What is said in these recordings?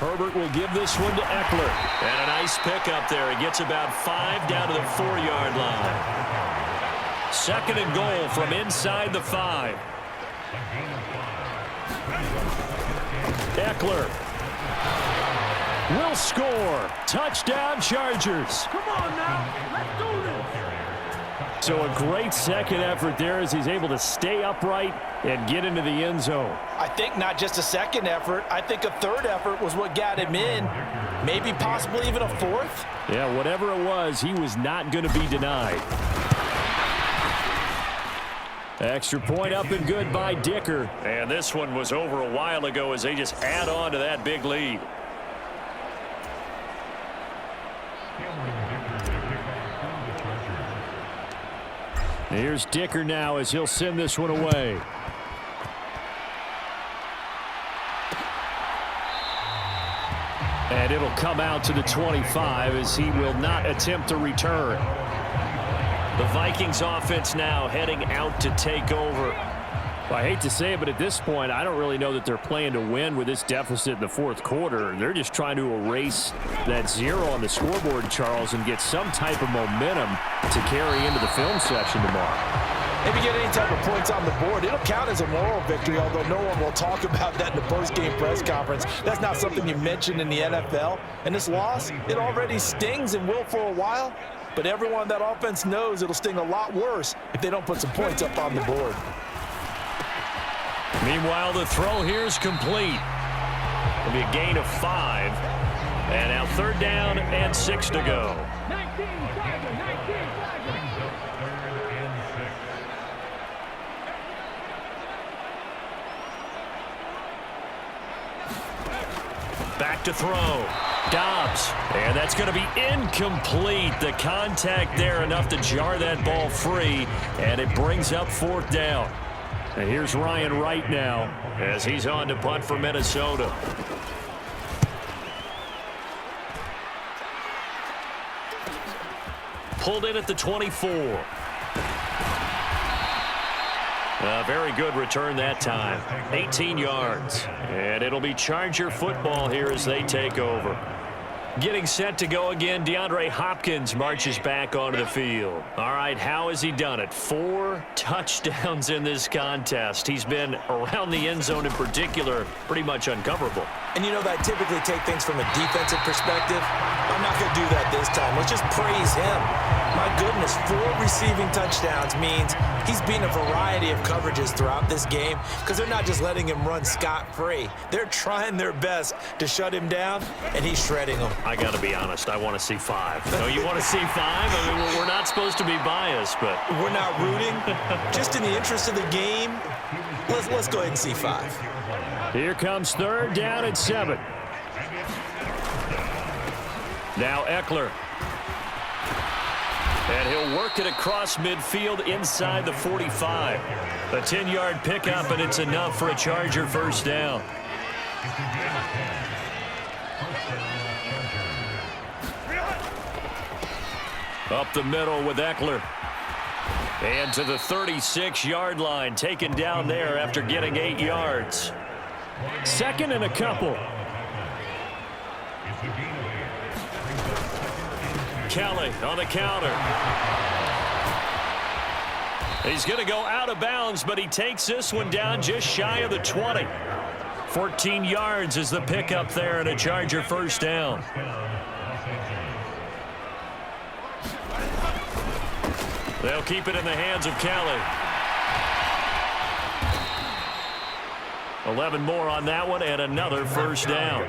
Herbert will give this one to Eckler. And a nice pickup there. He gets about 5 down to the 4-yard line. 2nd and goal from inside the 5. Eckler will score. Touchdown, Chargers. Come on now. Let's do this. So a great second effort there as he's able to stay upright and get into the end zone. I think not just a second effort. I think a third effort was what got him in. Maybe possibly even a fourth. Yeah, whatever it was, he was not going to be denied. Extra point up and good by Dicker. And this one was over a while ago as they just add on to that big lead. Here's Dicker now as he'll send this one away. And it'll come out to the 25 as he will not attempt to return. The Vikings offense now heading out to take over. Well, I hate to say it, but at this point, I don't really know that they're playing to win with this deficit in the 4th quarter. They're just trying to erase that 0 on the scoreboard, Charles, and get some type of momentum to carry into the film session tomorrow. If you get any type of points on the board, it'll count as a moral victory, although no one will talk about that in the post-game press conference. That's not something you mention in the NFL. And this loss, it already stings and will for a while, but everyone on that offense knows it'll sting a lot worse if they don't put some points up on the board. Meanwhile, the throw here is complete. It'll be a gain of 5. And now 3rd down and 6 to go. 19, Tiger, 19, Tiger. Back to throw. Dobbs. And that's going to be incomplete. The contact there enough to jar that ball free. And it brings up 4th down. And here's Ryan Wright now as he's on to punt for Minnesota. Pulled in at the 24. A very good return that time. 18 yards. And it'll be Charger football here as they take over. Getting set to go again, DeAndre Hopkins marches back onto the field. All right, how has he done it? 4 touchdowns in this contest. He's been around the end zone in particular, pretty much uncoverable. And you know that I typically take things from a defensive perspective. I'm not going to do that this time. Let's just praise him. My goodness, 4 receiving touchdowns means he's beaten a variety of coverages throughout this game because they're not just letting him run scot-free. They're trying their best to shut him down, and he's shredding them. I got to be honest, I want to see 5. No, you want to see 5? I mean, we're not supposed to be biased, but... We're not rooting. Just in the interest of the game, let's go ahead and see 5. Here comes 3rd down and 7. Now Eckler. And he'll work it across midfield inside the 45. A 10-yard pickup, and it's enough for a Charger 1st down. Up the middle with Eckler. And to the 36-yard line, taken down there after getting 8 yards. 2nd and a couple. Kelly on the counter. He's going to go out of bounds, but he takes this one down just shy of the 20. 14 yards is the pickup there, and a Charger 1st down. They'll keep it in the hands of Kelly. 11 more on that one, and another 1st down.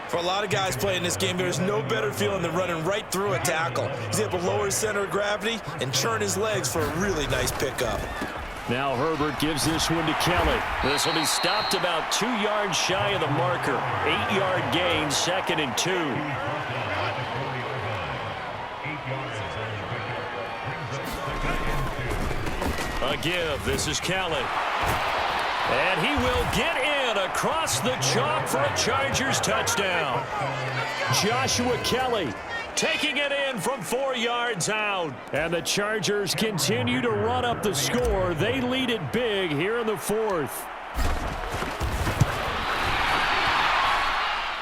For a lot of guys playing this game, there's no better feeling than running right through a tackle. He's able to lower his center of gravity and churn his legs for a really nice pickup. Now Herbert gives this one to Kelly. This will be stopped about 2 yards shy of the marker. 8-yard gain, 2nd and 2. A give. This is Kelly. And he will get in across the chalk for a Chargers touchdown. Joshua Kelly taking it in from 4 yards out. And the Chargers continue to run up the score. They lead it big here in the 4th.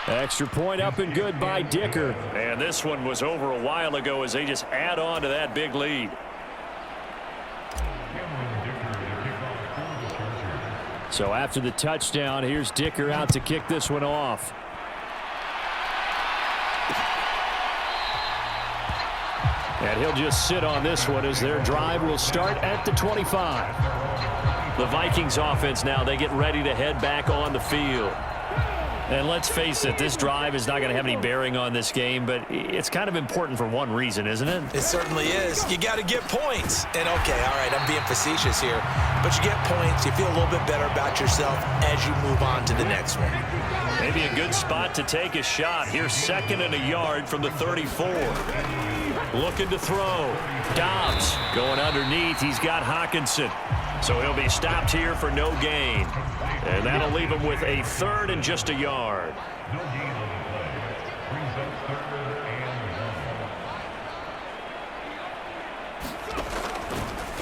Extra point up and good by Dicker. And this one was over a while ago as they just add on to that big lead. So after the touchdown, here's Dicker out to kick this one off. And he'll just sit on this one as their drive will start at the 25. The Vikings offense now, they get ready to head back on the field. And let's face it, this drive is not going to have any bearing on this game, but it's kind of important for one reason, isn't it? It certainly is. You got to get points. And, okay, all right, I'm being facetious here, but you get points, you feel a little bit better about yourself as you move on to the next one. Maybe a good spot to take a shot. Here's 2nd and a yard from the 34. Looking to throw. Dobbs going underneath. He's got Hawkinson. So he'll be stopped here for no gain. And that'll leave him with a 3rd and just a yard.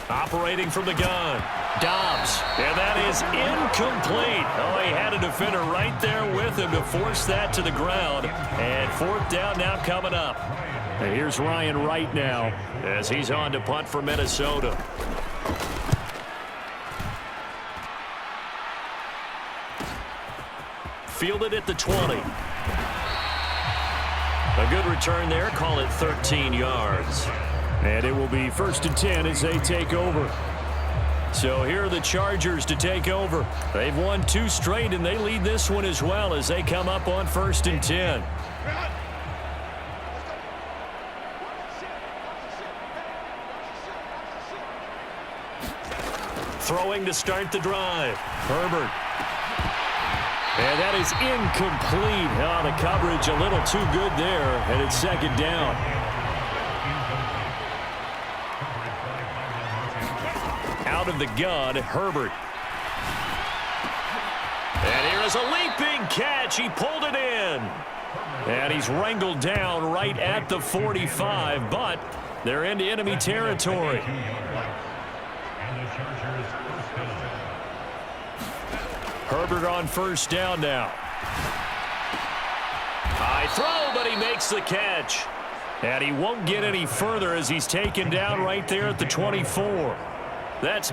Operating from the gun. Dobbs. And that is incomplete. Oh, he had a defender right there with him to force that to the ground. And 4th down now coming up. And here's Ryan Wright now as he's on to punt for Minnesota. Fielded at the 20. A good return there. Call it 13 yards. And it will be 1st and 10 as they take over. So here are the Chargers to take over. They've won 2 straight, and they lead this one as well as they come up on 1st and 10. Throwing to start the drive. Herbert. And that is incomplete. Oh, the coverage a little too good there, and it's 2nd down. Out of the gun, Herbert. And here is a leaping catch. He pulled it in. And he's wrangled down right at the 45, but they're into enemy territory. Herbert on 1st down now. High throw, but he makes the catch. And he won't get any further as he's taken down right there at the 24. That's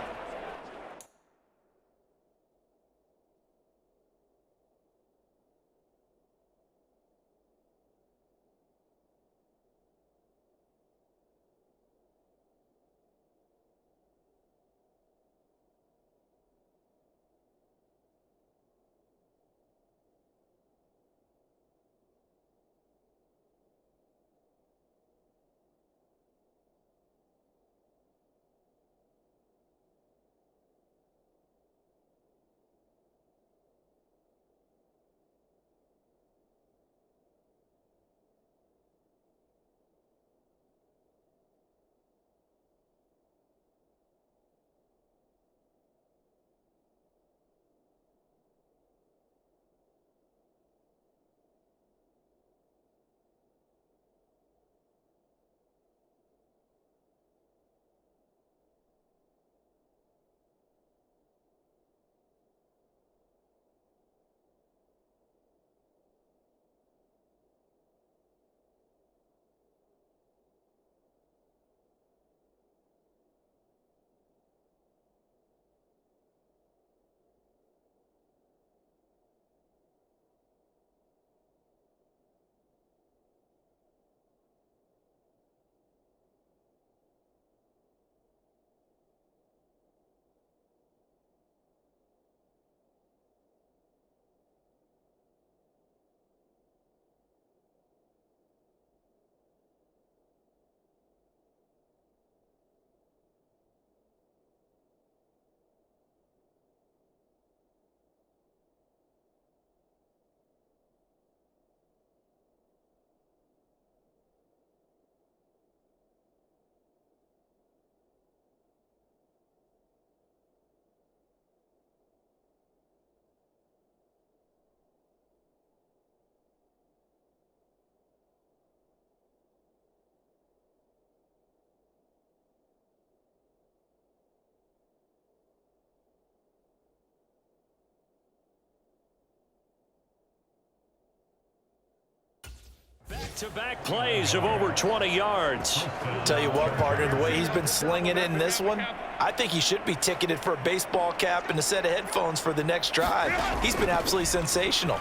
Back-to-back plays of over 20 yards. Tell you what, partner, the way he's been slinging it in this one, I think he should be ticketed for a baseball cap and a set of headphones for the next drive. He's been absolutely sensational.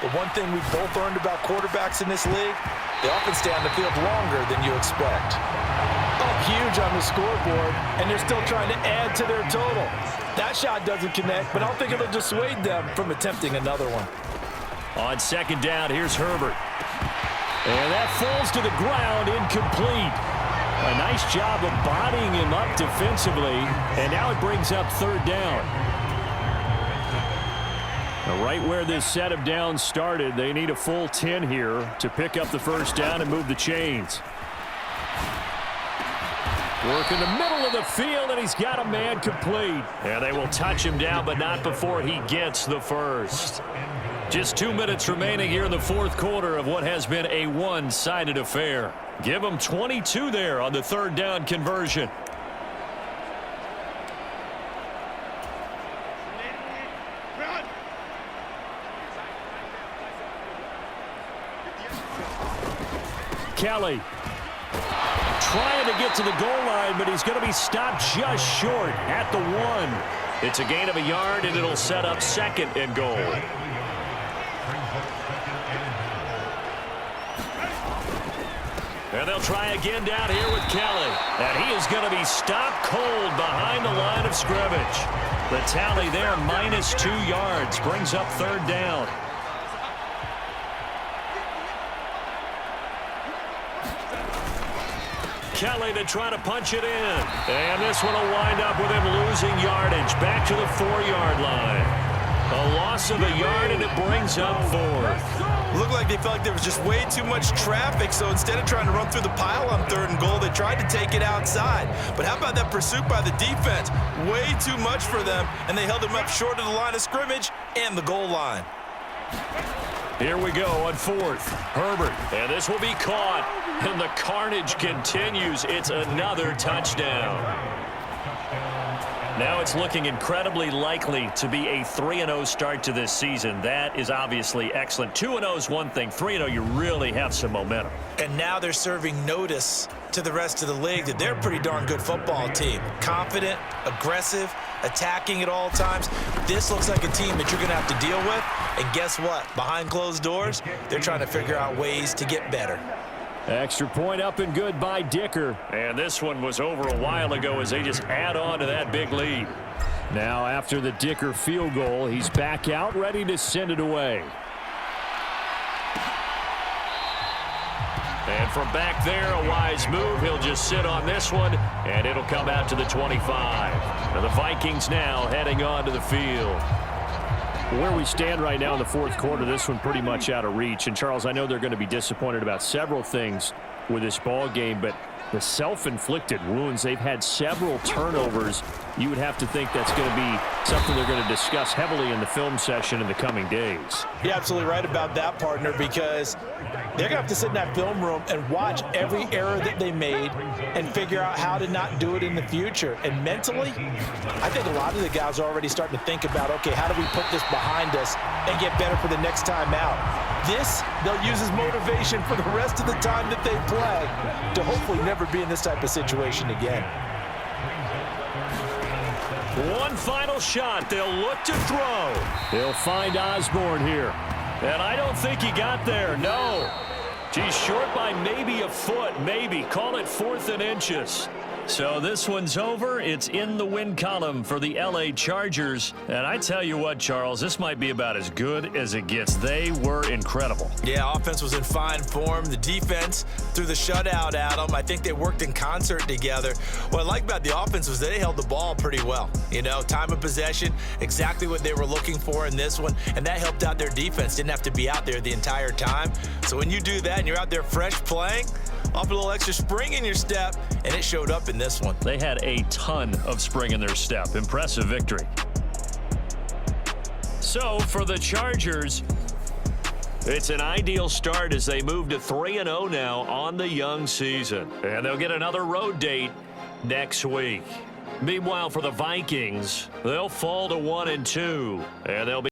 But one thing we've both learned about quarterbacks in this league, they often stay on the field longer than you expect. Up huge on the scoreboard, and they're still trying to add to their total. That shot doesn't connect, but I don't think it'll dissuade them from attempting another one. On second down, here's Herbert. And that falls to the ground, incomplete. A nice job of bodying him up defensively, and now it brings up third down. Now, right where this set of downs started, they need a full 10 here to pick up the first down and move the chains. Work in the middle of the field, and he's got a man complete. And they will touch him down, but not before he gets the first. Just 2 minutes remaining here in the fourth quarter of what has been a one-sided affair. Give them 22 there on the third down conversion. Kelly trying to get to the goal line, but he's going to be stopped just short at the 1. It's a gain of a yard, and it'll set up second and goal. And they'll try again down here with Kelly. And he is going to be stopped cold behind the line of scrimmage. The tally there, -2 yards, brings up third down. Kelly to try to punch it in. And this one will wind up with him losing yardage back to the 4-yard line. A loss of a yard, and it brings up fourth. Looked like they felt like there was just way too much traffic, so instead of trying to run through the pile on third and goal, they tried to take it outside. But how about that pursuit by the defense? Way too much for them, and they held him up short of the line of scrimmage and the goal line. Here we go on fourth. Herbert, and this will be caught. And the carnage continues. It's another touchdown. Now it's looking incredibly likely to be a 3-0 start to this season. That is obviously excellent. 2-0 is one thing. 3-0, you really have some momentum. And now they're serving notice to the rest of the league that they're a pretty darn good football team. Confident, aggressive, attacking at all times. This looks like a team that you're going to have to deal with. And guess what? Behind closed doors, they're trying to figure out ways to get better. Extra point up and good by Dicker. And this one was over a while ago as they just add on to that big lead. Now after the Dicker field goal, he's back out ready to send it away. And from back there, a wise move. He'll just sit on this one, and it'll come out to the 25. And the Vikings now heading on to the field. Where we stand right now in the fourth quarter, this one pretty much out of reach. And, Charles, I know they're going to be disappointed about several things with this ball game, but the self-inflicted wounds, they've had several turnovers. You would have to think that's going to be something they're going to discuss heavily in the film session in the coming days. You're absolutely right about that, partner, because they're going to have to sit in that film room and watch every error that they made and figure out how to not do it in the future. And mentally, I think a lot of the guys are already starting to think about, okay, how do we put this behind us and get better for the next time out? This, they'll use as motivation for the rest of the time that they play to hopefully never be in this type of situation again. One final shot. They'll look to throw. They'll find Osborne here. And I don't think he got there. No. He's short by maybe a foot, maybe. Call it 4th and inches. So this one's over. It's in the win column for the LA Chargers. And I tell you what, Charles, this might be about as good as it gets. They were incredible. Yeah, offense was in fine form. The defense threw the shutout at them. I think they worked in concert together. What I like about the offense was they held the ball pretty well. You know, time of possession, exactly what they were looking for in this one. And that helped out their defense. Didn't have to be out there the entire time. So when you do that and you're out there fresh playing, off a little extra spring in your step, and it showed up in this one. They had a ton of spring in their step. Impressive victory. So for the Chargers, it's an ideal start as they move to 3-0 now on the young season. And they'll get another road date next week. Meanwhile, for the Vikings, they'll fall to 1-2, and they'll be